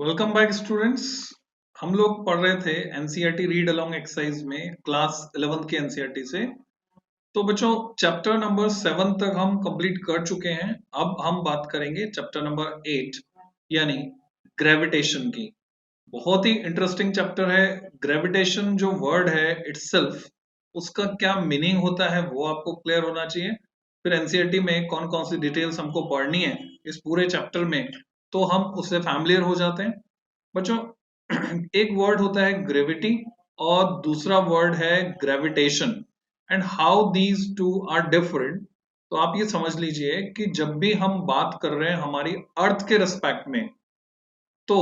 Welcome back students. हम लोग पढ़ रहे थे एनसीईआरटी रीड अलोंग एक्सरसाइज में क्लास 11 के एनसीईआरटी से। तो बच्चों चैप्टर नंबर 7 तक हम कंप्लीट कर चुके हैं। अब हम बात करेंगे चैप्टर नंबर 8 यानी ग्रेविटेशन की। बहुत ही इंटरेस्टिंग चैप्टर है। ग्रेविटेशन जो वर्ड है इटसेल्फ, उसका क्या मीनिंग होता है वो आपको क्लियर होना चाहिए। फिर एनसीईआरटी में कौन कौन सी डिटेल्स हमको पढ़नी है इस पूरे चैप्टर में, तो हम उससे फैमिलियर हो जाते हैं। बच्चों एक वर्ड होता है ग्रेविटी और दूसरा वर्ड है gravitation, and how these two are different. तो आप ये समझ लीजिए कि जब भी हम बात कर रहे हैं हमारी अर्थ के रिस्पेक्ट में, तो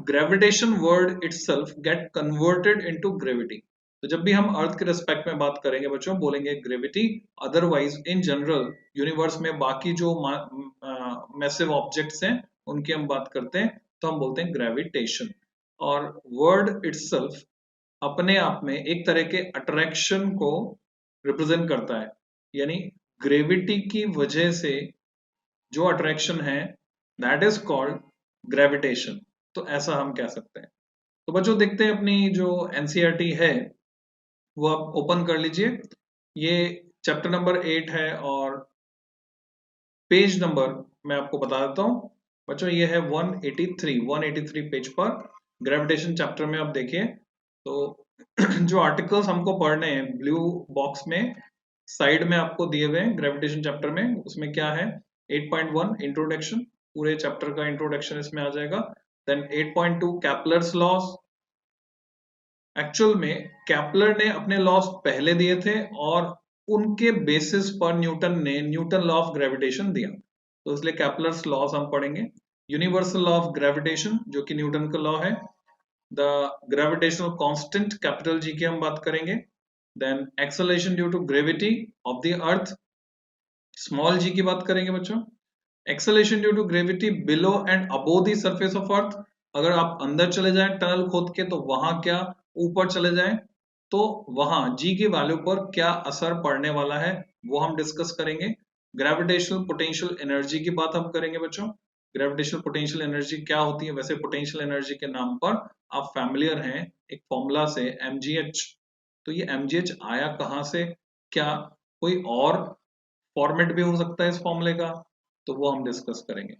gravitation word itself get converted into gravity. तो जब भी हम अर्थ के रिस्पेक्ट में बात करेंगे बच्चों बोलेंगे gravity. Otherwise in general universe में बाकी जो मैसिव ऑब्जेक्ट्स हैं उनकी हम बात करते हैं तो हम बोलते हैं ग्रेविटेशन। और वर्ड इटसेल्फ अपने आप में एक तरह के अट्रैक्शन को रिप्रेजेंट करता है, यानी ग्रेविटी की वजह से जो अट्रैक्शन है दैट इज कॉल्ड ग्रेविटेशन। तो ऐसा हम कह सकते हैं। तो बच्चों देखते हैं अपनी जो एनसीईआरटी है वो आप ओपन कर लीजिए। ये चैप्टर नंबर 8 है और पेज नंबर मैं आपको बता देता हूँ बच्चों। ये है 183 पेज पर ग्रेविटेशन चैप्टर में। आप देखिए तो जो आर्टिकल्स हमको पढ़ने हैं ब्लू बॉक्स में साइड में आपको दिए हुए हैं ग्रेविटेशन चैप्टर में, उसमें क्या है 8.1 इंट्रोडक्शन, पूरे चैप्टर का इंट्रोडक्शन इसमें आ जाएगा। Then 8.2 Kepler's loss. एक्चुअल में कैपलर ने अपने लॉस पहले दिए थे और उनके बेसिस पर न्यूटन ने न्यूटन लॉ ऑफ ग्रेविटेशन दिया, तो इसलिए कैपलर्स लॉस हम पढ़ेंगे। यूनिवर्सल लॉ ऑफ ग्रेविटेशन जो कि न्यूटन का लॉ है। The gravitational constant capital G की हम बात करेंगे। Then acceleration due to gravity of the earth, small G की बात करेंगे बच्चों। Acceleration due to gravity below and above the surface of earth, अगर आप अंदर चले जाएं टनल खोद के तो वहां क्या, ऊपर चले जाएं तो वहां जी की वैल्यू पर क्या असर पड़ने वाला है वो हम डिस्कस करेंगे। ग्रेविटेशनल पोटेंशियल एनर्जी की बात हम करेंगे बच्चों। ग्रेविटेशनल पोटेंशियल एनर्जी क्या होती है, वैसे पोटेंशियल एनर्जी के नाम पर आप फैमिलियर हैं एक फॉर्मूला से mgh। तो ये mgh आया कहां से, क्या कोई और फॉर्मेट भी हो सकता है इस फॉर्मूले का, तो वो हम डिस्कस करेंगे।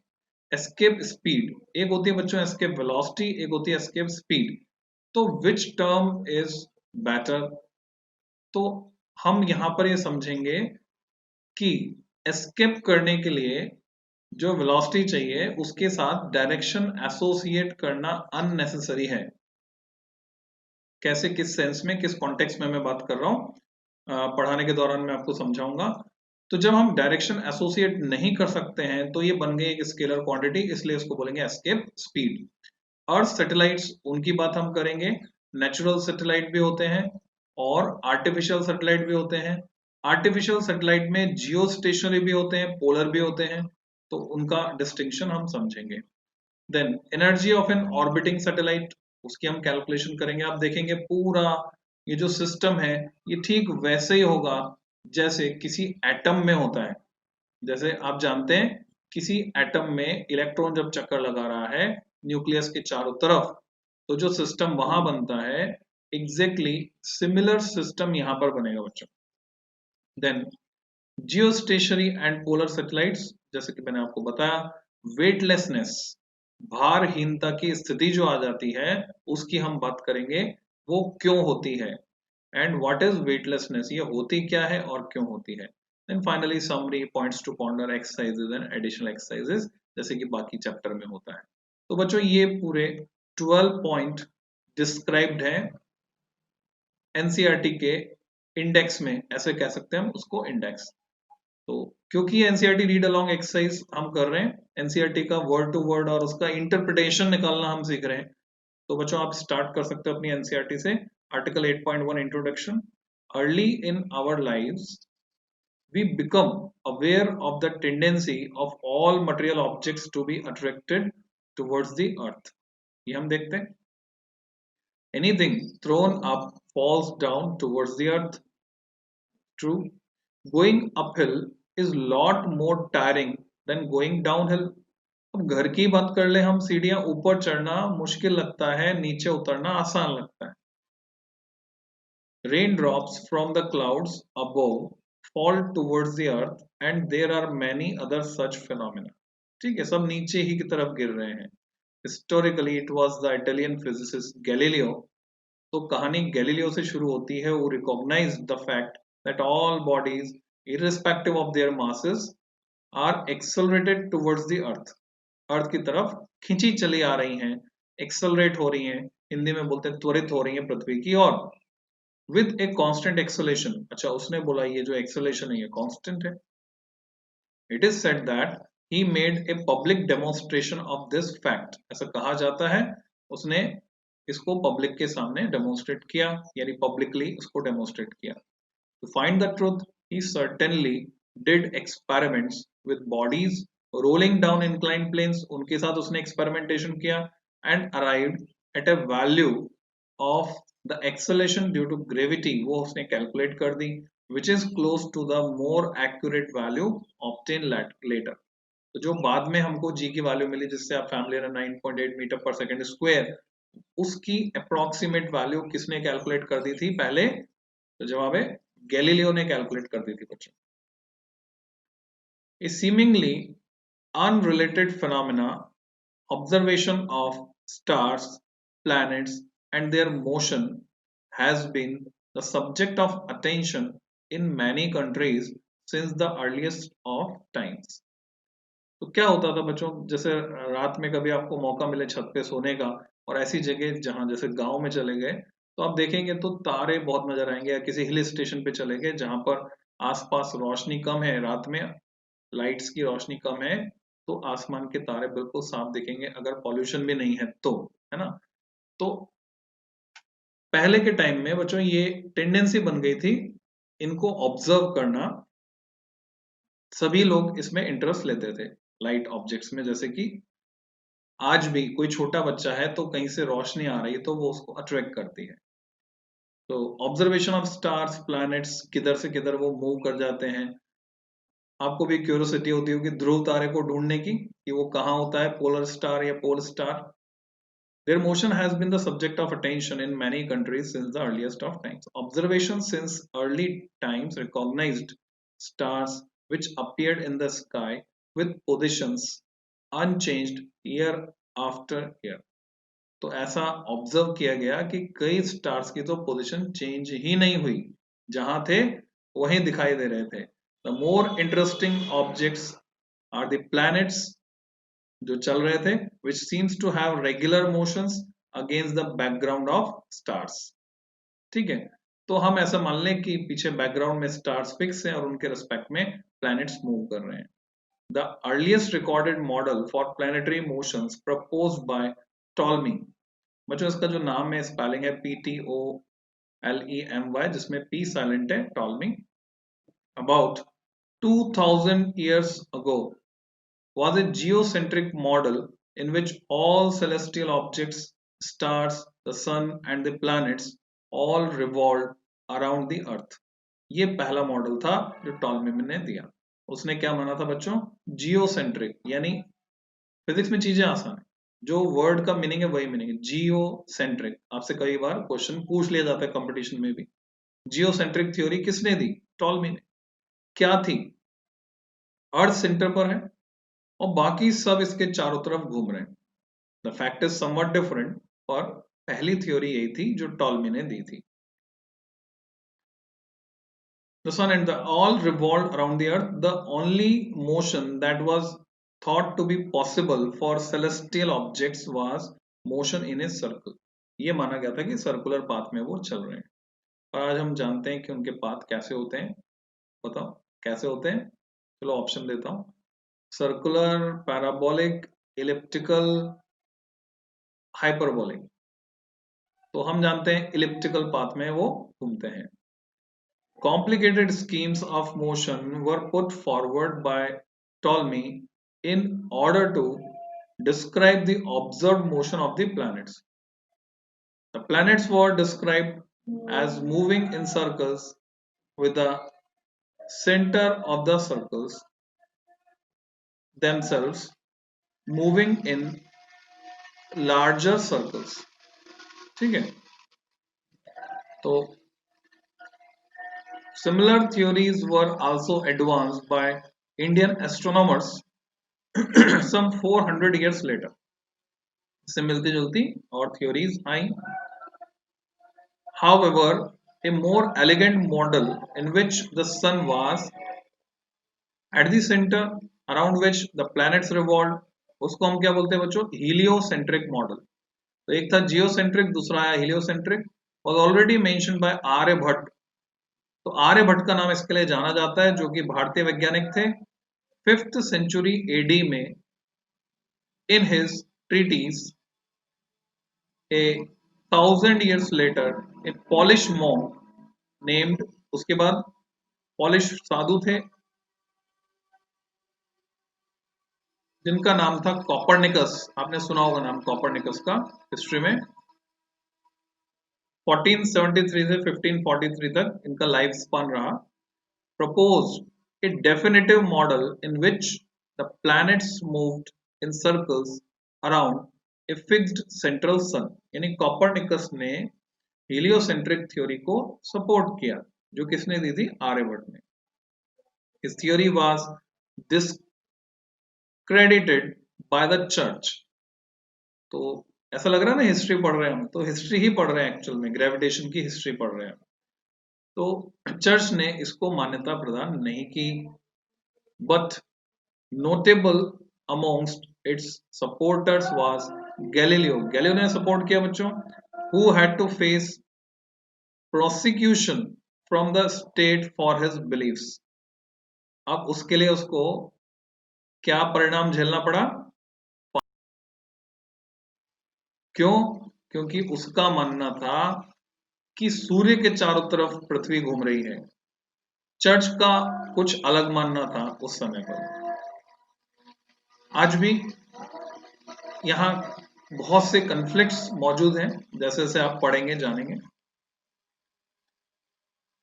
एस्केप स्पीड, एक होती है बच्चों एस्केप वेलोसिटी, एक होती है एस्केप स्पीड। तो विच टर्म इज बेटर, तो हम यहां पर ये समझेंगे कि एस्केप करने के लिए जो वेलोसिटी चाहिए उसके साथ डायरेक्शन एसोसिएट करना अननेसेसरी है। कैसे, किस सेंस में, किस कॉन्टेक्स्ट में मैं बात कर रहा हूं, पढ़ाने के दौरान मैं आपको समझाऊंगा। तो जब हम डायरेक्शन एसोसिएट नहीं कर सकते हैं तो ये बन गई एक स्केलर क्वांटिटी, इसलिए इसको बोलेंगे एस्केप स्पीड। अर्थ सैटेलाइट्स उनकी बात हम करेंगे। नेचुरल सैटेलाइट भी होते हैं और आर्टिफिशियल सैटेलाइट भी होते हैं। आर्टिफिशियल सैटेलाइट में जियो स्टेशनरी भी होते हैं, पोलर भी होते हैं, तो उनका डिस्टिंक्शन हम समझेंगे। Then energy of an orbiting satellite, उसकी हम कैलकुलेशन करेंगे। आप देखेंगे पूरा ये जो सिस्टम है ये ठीक वैसे ही होगा जैसे किसी एटम में होता है। जैसे आप जानते हैं किसी एटम में इलेक्ट्रॉन जब चक्कर लगा रहा है न्यूक्लियस के चारों तरफ, तो जो सिस्टम वहां बनता है एग्जैक्टली सिमिलर सिस्टम यहां पर बनेगा बच्चों। Then geostationary and polar satellites, जैसे कि मैंने आपको बताया वेटलेसनेस, भारहीनता की स्थिति जो आ जाती है उसकी हम बात करेंगे, वो क्यों होती है एंड व्हाट इज वेटलेसनेस, ये होती क्या है और क्यों होती है। Then finally summary points to ponder exercises and additional exercises जैसे कि बाकी चैप्टर में होता है। तो बच्चों ये पूरे 12 पॉइंट डिस्क्राइब्ड है एनसीईआरटी के इंडेक्स में, ऐसे कह सकते हैं हम उसको इंडेक्स। तो क्योंकि एनसीईआरटी रीड अलोंग एक्सरसाइज हम कर रहे हैं, एनसीईआरटी का वर्ड टू वर्ड और उसका इंटरप्रिटेशन निकालना हम सीख रहे हैं, तो बच्चों आप स्टार्ट कर सकते हो अपनी एनसीईआरटी से। Article 8.1 introduction. Early in our lives we become aware of the tendency of all material objects to be attracted towards the earth, ये हम देखते हैं। anything thrown up falls down towards the earth, true। going uphill is lot more tiring than going downhill, अब घर की बात कर ले हम, सीढ़ियां ऊपर चढ़ना मुश्किल लगता है, नीचे उतरना आसान लगता है। Rain drops from the clouds above fall towards the earth and there are many other such phenomena। ठीक है, सब नीचे ही की तरफ गिर रहे हैं। Historically it was the Italian physicist Galileo. तो कहानी गैलीलियो से शुरू होती है। वो recognise the fact that all bodies irrespective of their masses are accelerated towards the earth। Earth की तरफ खींची चली आ रही हैं, एक्सेलरेट हो रही हैं, हिंदी में बोलते हैं त्वरित हो रही हैं पृथ्वी की ओर, विद ए कांस्टेंट एक्सेलेशन। अच्छा, उसने बोला ये जो एक्सेलेशन है ये कांस्टेंट है। It is said that he made a public demonstration of this fact. ऐसा कहा जाता है उसने इसको पब्लिक के सामने डेमोन्स्ट्रेट किया, यानी पब्लिकली उसको डेमोन्स्ट्रेट किया। To find the truth he certainly did experiments with bodies rolling down inclined planes. उनके साथ उसने एक्सपेरिमेंटेशन किया and arrived at a value of the acceleration due to gravity, वो उसने कैलकुलेट कर दी, which is close to the more accurate value obtained later। तो जो बाद में हमको g की वैल्यू मिली, जिससे आप फैमिलियर 9.8 मीटर पर सेकंड स्क्वायर, उसकी अप्रोक्सीमेट वैल्यू किसने कैलकुलेट कर दी थी पहले? तो जवाब है गैलीलियो ने कैलकुलेट कर दी थी बच्चों। ए seemingly unrelated phenomena, observation of stars, planets and their motion has been the subject of attention in many countries since the earliest of times। तो क्या होता था बच्चों, जैसे रात में कभी आपको मौका मिले छत पे सोने का, और ऐसी जगह जहां जैसे गांव में चले गए तो आप देखेंगे तो तारे बहुत नजर आएंगे, या किसी हिल स्टेशन पे चले गए जहां पर आसपास रोशनी कम है, रात में लाइट्स की रोशनी कम है, तो आसमान के तारे बिल्कुल साफ दिखेंगे अगर पॉल्यूशन भी नहीं है तो, है ना। तो पहले के टाइम में बच्चों ये टेंडेंसी बन गई थी इनको ऑब्जर्व करना, सभी लोग इसमें इंटरेस्ट लेते थे लाइट ऑब्जेक्ट्स में। जैसे कि आज भी कोई छोटा बच्चा है तो कहीं से रोशनी आ रही है तो वो उसको अट्रैक्ट करती है। तो ऑब्जर्वेशन ऑफ स्टार्स प्लैनेट्स, किधर से किधर वो मूव कर जाते हैं। आपको भी क्यूरियोसिटी होती होगी ध्रुव तारे को ढूंढने की कि वो कहाँ होता है, पोलर स्टार या pole star. Their motion has been the subject of attention in many countries since the earliest of times। Observation since early times recognized stars which appeared in the sky with positions unchanged year after year। तो ऐसा observe किया गया कि कई stars की तो position change ही नहीं हुई, जहां थे वहीं दिखाई दे रहे थे। The more interesting objects are the planets, जो चल रहे थे, which seems to have regular motions against the background of stars। ठीक है, तो हम ऐसा मान लें कि पीछे बैकग्राउंड में स्टार्स फिक्स हैं और उनके रिस्पेक्ट में प्लैनेट्स मूव कर रहे हैं। The earliest recorded model for planetary motions proposed by Ptolemy. बच्चों इसका जो नाम है स्पेलिंग है PTOLEMY, जिसमें P साइलेंट है, Ptolemy. About 2000 years ago was a geocentric model in which all celestial objects, stars, the sun and the planets all revolved around the earth। ये पहला मॉडल था जो टॉलमी ने दिया। उसने क्या माना था बच्चों? जियोसेंट्रिक, यानी फिजिक्स में चीजें आसान है, जो वर्ड का मीनिंग है वही मीनिंग है, जियोसेंट्रिक। आपसे कई बार क्वेश्चन पूछ लिया जाता है कंपटीशन में भी। जियोसेंट्रिक थ्योरी किसने दी? टॉलमी ने। क्या थी? अर्थ सेंटर पर है और बाकी सब इसके चारों तरफ घूम रहे हैं। The fact is somewhat different, और पहली थ्योरी यही थी जो टॉलमी ने दी थी। The sun and the all revolved around the earth। The only motion that was thought to be possible for celestial objects was motion in a circle। ये माना गया था कि सर्कुलर पाथ में वो चल रहे हैं। और आज हम जानते हैं कि उनके पाथ कैसे होते हैं। बताओ कैसे होते हैं? चलो ऑप्शन देता हूं। Circular, parabolic, elliptical, hyperbolic. तो हम जानते हैं इलिप्टिकल पाथ में वो घूमते हैं। Complicated schemes of motion were put forward by Ptolemy in order to describe the observed motion of the planets। The planets were described as moving in circles with the center of the circles themselves moving in larger circles. ठीक है, तो similar theories were also advanced by Indian astronomers some 400 years later। इससे मिलती जुलती और theories I. However, a more elegant model in which the sun was at the center around which the planets revolved, उसको हम क्या बोलते हैं बच्चों? Heliocentric model. तो एक था जियोसेंट्रिक, दूसरा आया heliocentric, was already mentioned by Aryabhata. तो आर्यभट्ट का नाम इसके लिए जाना जाता है, जो कि भारतीय वैज्ञानिक थे। 5th century AD में in his treatise a 1000 years later a Polish monk named, उसके बाद पॉलिश साधु थे जिनका नाम था कॉपरनिकस। आपने सुना होगा नाम कॉपरनिकस का हिस्ट्री में। 1473 से 1543 तक इनका लाइफ स्पान रहा। Proposed a definitive model in which the planets moved in circles around a fixed central sun. यानी कॉपरनिकस ने हीलियोसेंट्रिक थ्योरी को सपोर्ट किया, जो किसने दी थी? आर्यभट्ट ने। His theory was discredited by the church। तो ऐसा लग रहा है ना हिस्ट्री पढ़ रहे हैं हम, तो हिस्ट्री ही पढ़ रहे हैं एक्चुअल में, ग्रेविटेशन की हिस्ट्री पढ़ रहे हैं। तो चर्च ने इसको मान्यता प्रदान नहीं की। But notable amongst it's supporters was Galileo. Galileo ने सपोर्ट किया बच्चों, who had to face prosecution from the state for his beliefs। अब उसके लिए उसको क्या परिणाम झेलना पड़ा? क्यों? क्योंकि उसका मानना था कि सूर्य के चारों तरफ पृथ्वी घूम रही है। चर्च का कुछ अलग मानना था उस समय पर। आज भी यहाँ बहुत से कन्फ्लिक्ट्स मौजूद हैं, जैसे जैसे आप पढ़ेंगे जानेंगे।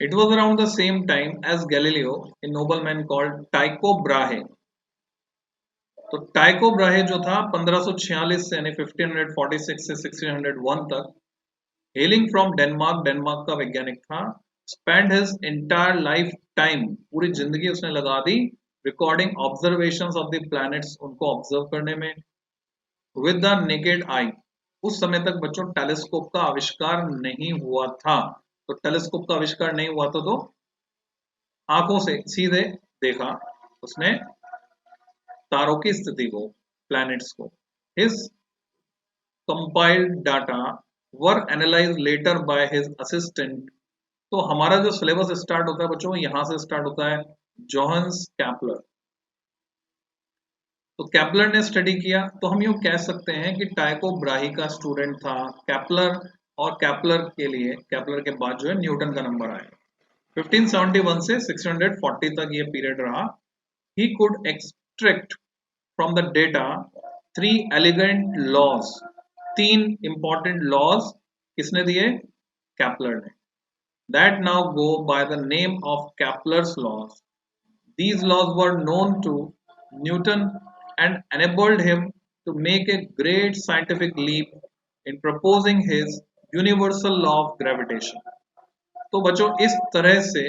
It was around the same time as Galileo, a nobleman called Tycho Brahe। तो टाइको ब्राहे जो था 1546 से यानी 1546 से 1601 तक, हेलिंग फ्रॉम डेनमार्क, डेनमार्क का वैज्ञानिक था। Spend his entire life time, पूरी जिंदगी उसने लगा दी recording observations of the planets, उनको ऑब्जर्व करने में। विद द नेकेड आई, उस समय तक बच्चों टेलीस्कोप का आविष्कार नहीं हुआ था। तो टेलीस्कोप का आविष्कार नहीं हुआ था, तो आंखों से सीधे देखा उसने तारों की स्थिति को, प्लैनेट्स को। His compiled data were analyse later by his assistant. तो हमारा जो सिलेबस स्टार्ट होता है बच्चों, यहां से स्टार्ट होता है जोहान्स कैप्लर। तो कैप्लर ने स्टडी किया, तो हम यूं कह सकते हैं कि टाइको ब्राही का स्टूडेंट था कैप्लर, और कैप्लर के लिए, कैप्लर के बाद जो है न्यूटन का नंबर आया। 1571 से 1640 तक ये पीरियड रहा। He could extract from the data 3 elegant laws. 3 important laws किसने दिए? कैप्लर ने। That now go by the name of Kepler's laws। These laws were known to Newton and enabled him to make a great scientific leap in proposing his universal law of gravitation। तो बच्चों इस तरह से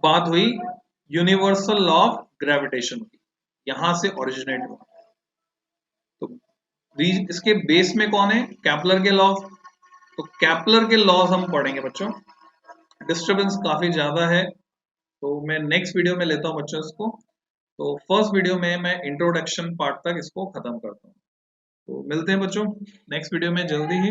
बात हुई universal law of gravitation की, यहां से ओरिजिनेट हुआ। तो इसके बेस में कौन है? कैप्लर के लॉ। तो कैप्लर के लॉज हम पढ़ेंगे बच्चों। डिस्टरबेंस काफी ज्यादा है, तो मैं नेक्स्ट वीडियो में लेता हूं बच्चों इसको। तो फर्स्ट वीडियो में मैं इंट्रोडक्शन पार्ट तक इसको खत्म करता हूं। तो मिलते हैं बच्चों नेक्स्ट वीडियो में जल्दी ही।